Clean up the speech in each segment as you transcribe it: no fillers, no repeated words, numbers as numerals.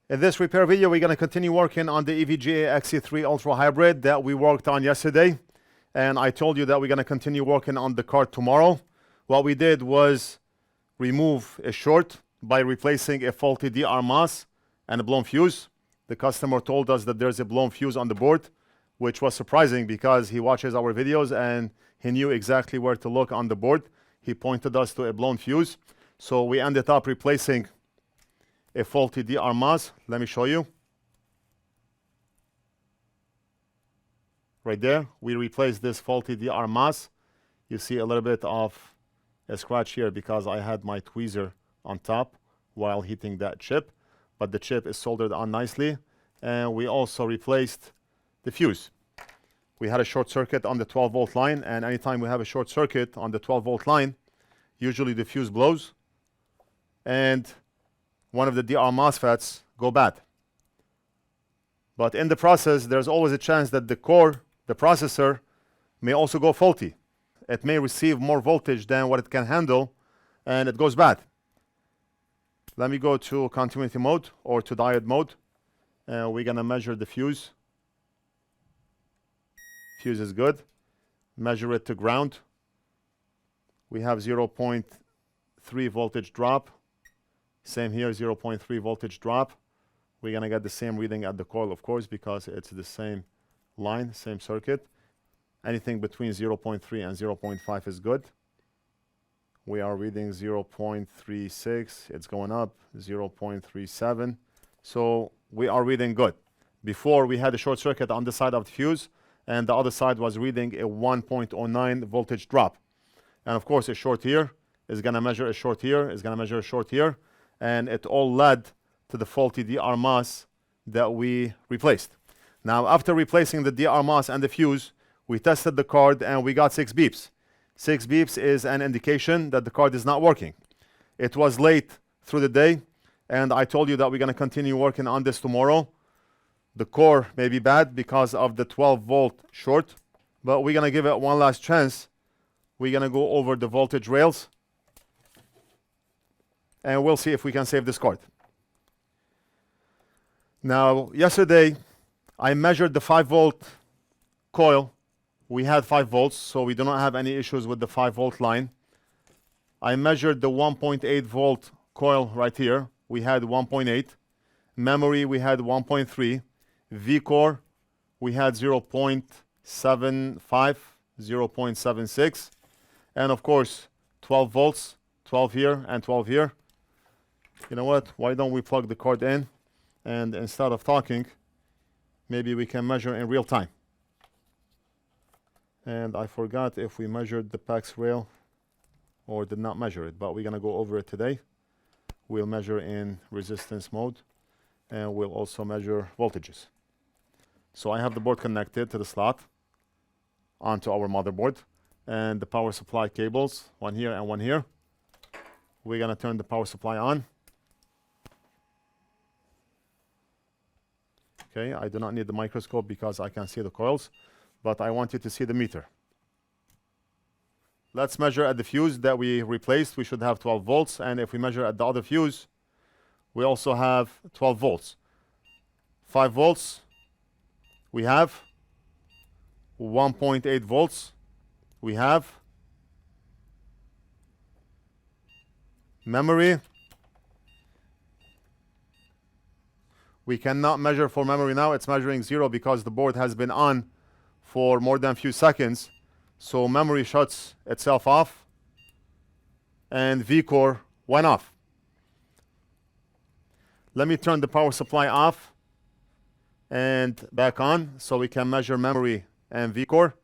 In this repair video, we're going to continue working on the EVGA XC3 Ultra Hybrid that we worked on yesterday. And I told you that we're going to continue working on the car tomorrow. What we did was remove a short by replacing a faulty DR MOS and a blown fuse. The customer told us that there's a blown fuse on the board, which was surprising because he watches our videos and he knew exactly where to look on the board. He pointed us to a blown fuse. So we ended up replacing a faulty DR MOS. Let me show you. Right there, we replaced this faulty DR MOS. You see a little bit of a scratch here because I had my tweezer on top while heating that chip, but the chip is soldered on nicely. And we also replaced the fuse. We had a short circuit on the 12-volt line, and anytime we have a short circuit on the 12-volt line, usually the fuse blows and one of the DR MOSFETs go bad. But in the process, there's always a chance that the core, the processor, may also go faulty. It may receive more voltage than what it can handle, and it goes bad. Let me go to continuity mode or to diode mode, and we're going to measure the fuse. Fuse is good. Measure it to ground. We have 0.3 voltage drop. Same here, 0.3 voltage drop. We're going to get the same reading at the coil, of course, because it's the same line, same circuit. Anything between 0.3 and 0.5 is good. We are reading 0.36. It's going up, 0.37. So we are reading good. Before, we had a short circuit on the side of the fuse, and the other side was reading a 1.09 voltage drop. And of course, a short here is going to measure a short here, is going to measure a short here. And it all led to the faulty DR MOS that we replaced. Now, after replacing the DR MOS and the fuse, we tested the card and we got 6 beeps. 6 beeps is an indication that the card is not working. It was late through the day, and I told you that we're going to continue working on this tomorrow. The core may be bad because of the 12-volt short, but we're going to give it one last chance. We're going to go over the voltage rails, and we'll see if we can save this card. Now, yesterday, I measured the 5-volt coil. We had 5 volts, so we do not have any issues with the 5-volt line. I measured the 1.8 volt coil right here. We had 1.8. Memory, we had 1.3. V-core, we had 0.75, 0.76. And of course, 12 volts, 12 here and 12 here. You know what? Why don't we plug the cord in, and instead of talking, maybe we can measure in real time. And I forgot if we measured the PAX rail or did not measure it, but we're going to go over it today. We'll measure in resistance mode, and we'll also measure voltages. So I have the board connected to the slot onto our motherboard, and the power supply cables, one here and one here. We're going to turn the power supply on. Okay, I do not need the microscope because I can see the coils, but I want you to see the meter. Let's measure at the fuse that we replaced. We should have 12 volts, and if we measure at the other fuse, we also have 12 volts. 5 volts, we have 1.8 volts. We have memory. We cannot measure for memory now. It's measuring 0 because the board has been on for more than a few seconds. So memory shuts itself off, and V-core went off. Let me turn the power supply off and back on so we can measure memory and V-core.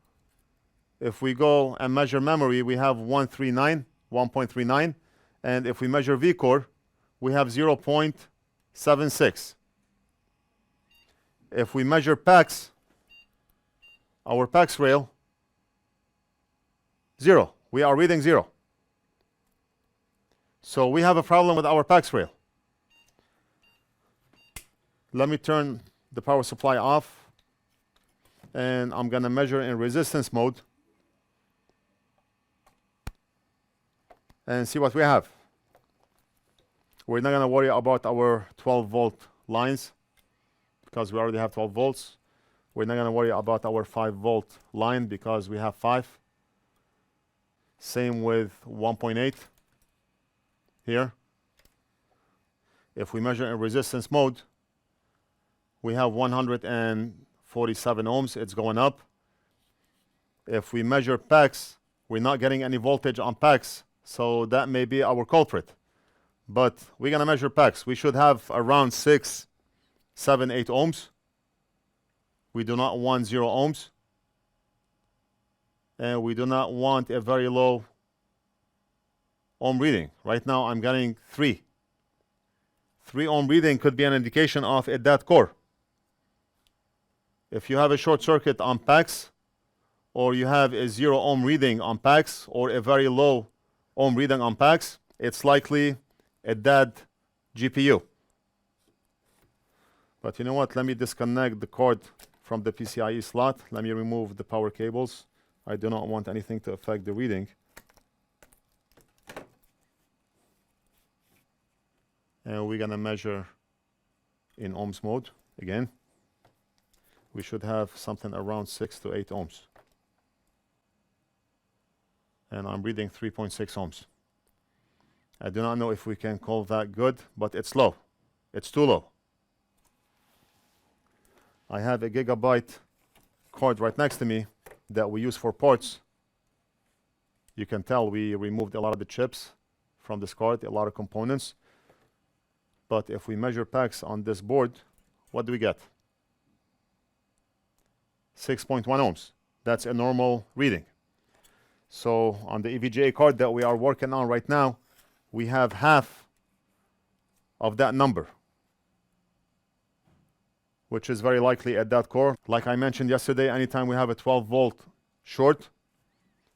If we go and measure memory, we have 1.39, and if we measure V-core, we have 0.76. If we measure PAX, our PAX rail, 0. We are reading 0. So we have a problem with our PAX rail. Let me turn the power supply off, and I'm going to measure in resistance mode and see what we have. We're not going to worry about our 12-volt lines because we already have 12 volts. We're not going to worry about our 5-volt line because we have 5. Same with 1.8 here. If we measure in resistance mode, we have 147 ohms. It's going up. If we measure PEX, we're not getting any voltage on PEX, so that may be our culprit. But we're going to measure PEX. We should have around 6, 7, 8 ohms. We do not want 0 ohms. And we do not want a very low ohm reading. Right now I'm getting 3. 3 ohm reading could be an indication of a dead core. If you have a short circuit on PEX, or you have a 0 ohm reading on PEX, or a very low ohm reading on PEX, it's likely a dead GPU. But you know what? Let me disconnect the cord from the PCIe slot. Let me remove the power cables. I do not want anything to affect the reading. And we're going to measure in ohms mode again. We should have something around 6 to 8 ohms. And I'm reading 3.6 ohms. I do not know if we can call that good, but it's low. It's too low. I have a gigabyte cord right next to me that we use for ports. You can tell we removed a lot of the chips from this card, a lot of components. But if we measure PEX on this board, what do we get? 6.1 ohms. That's a normal reading. So on the EVGA card that we are working on right now, we have half of that number, which is very likely at that core. Like I mentioned yesterday, anytime we have a 12-volt short,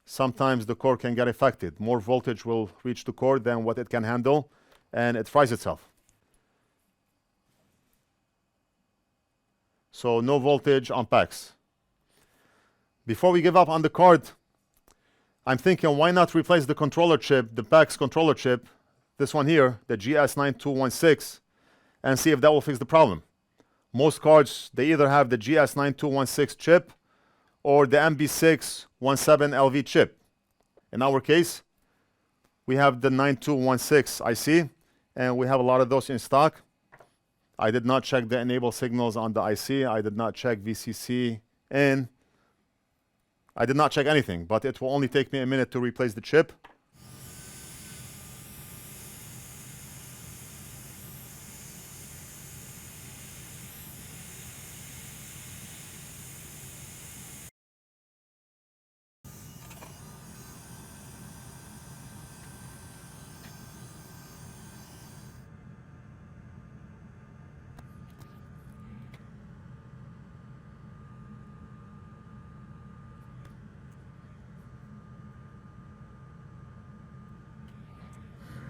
sometimes the core can get affected. More voltage will reach the core than what it can handle, and it fries itself. So no voltage on PEX. Before we give up on the card, I'm thinking, why not replace the controller chip, the PEX controller chip, this one here, the GS9216, and see if that will fix the problem. Most cards, they either have the GS9216 chip or the MB617LV chip. In our case, we have the 9216 IC, and we have a lot of those in stock. I did not check the enable signals on the IC. I did not check VCC in. I did not check anything, but it will only take me a minute to replace the chip.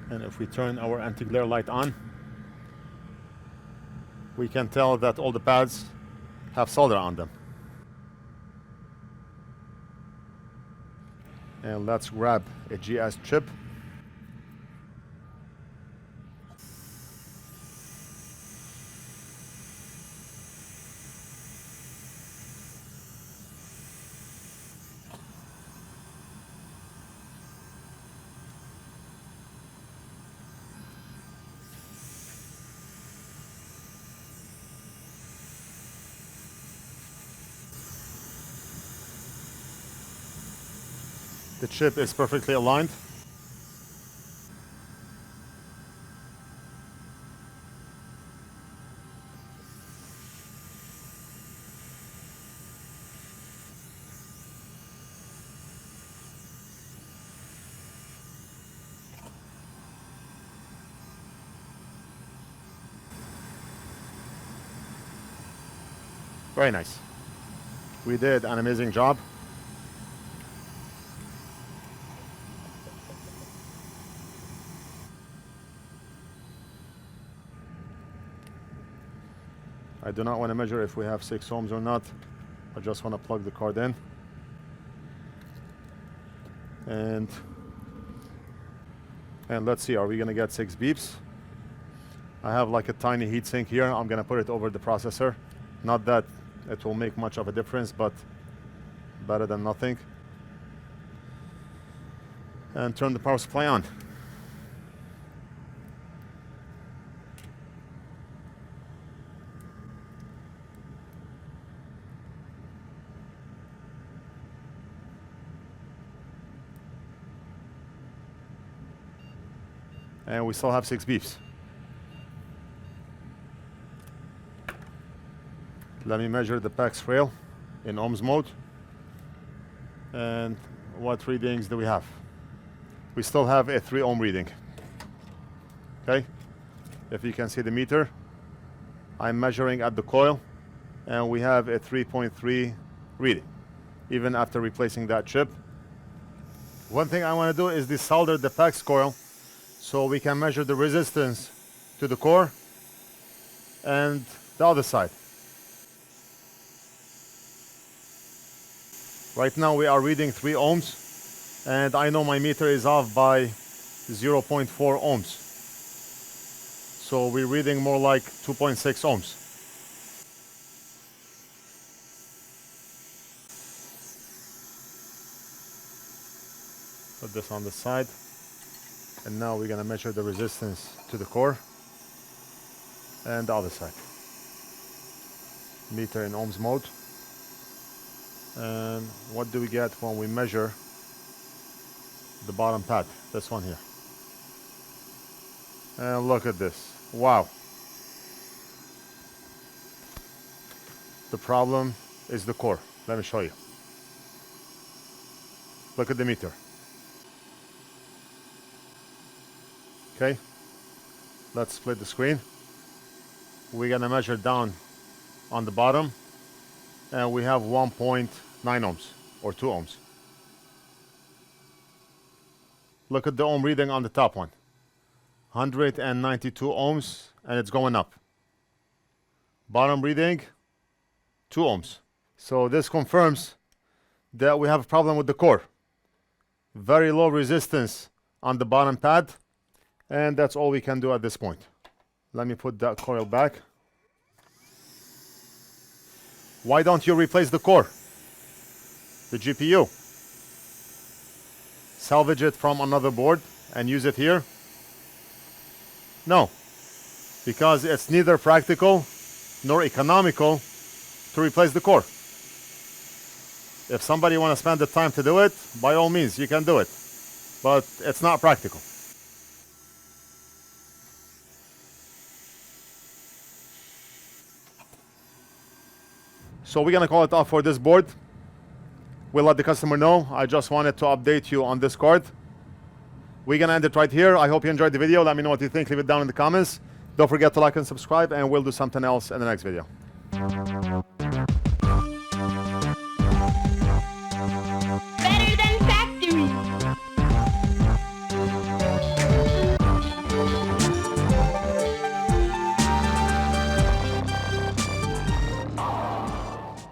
And if we turn our anti-glare light on, we can tell that all the pads have solder on them. And let's grab a GS chip. The chip is perfectly aligned. Very nice. We did an amazing job. I do not want to measure if we have 6 ohms or not. I just want to plug the card in. And let's see, are we going to get 6 beeps? I have like a tiny heatsink here. I'm gonna put it over the processor. Not that it will make much of a difference, but better than nothing. And turn the power supply on. And we still have 6 beeps. Let me measure the PAX rail in ohms mode. And what readings do we have? We still have a 3 ohm reading. Okay, if you can see the meter, I'm measuring at the coil, and we have a 3.3 reading, even after replacing that chip. One thing I want to do is desolder the PAX coil, so we can measure the resistance to the core and the other side. Right now we are reading 3 ohms, and I know my meter is off by 0.4 ohms. So we're reading more like 2.6 ohms. Put this on the side. And now we're going to measure the resistance to the core and the other side. Meter in ohms mode. And what do we get when we measure the bottom pad? This one here. And look at this. Wow. The problem is the core. Let me show you. Look at the meter. Okay, let's split the screen. We're gonna measure down on the bottom, and we have 1.9 ohms or 2 ohms. Look at the ohm reading on the top one. 192 ohms, and it's going up. Bottom reading, 2 ohms. So this confirms that we have a problem with the core. Very low resistance on the bottom pad. And that's all we can do at this point. Let me put that coil back. Why don't you replace the core? The GPU. Salvage it from another board and use it here? No. Because it's neither practical nor economical to replace the core. If somebody wants to spend the time to do it, by all means, you can do it. But it's not practical. So we're gonna call it off for this board. We'll let the customer know. I just wanted to update you on this card. We're gonna end it right here. I hope you enjoyed the video. Let me know what you think. Leave it down in the comments. Don't forget to like and subscribe, and we'll do something else in the next video.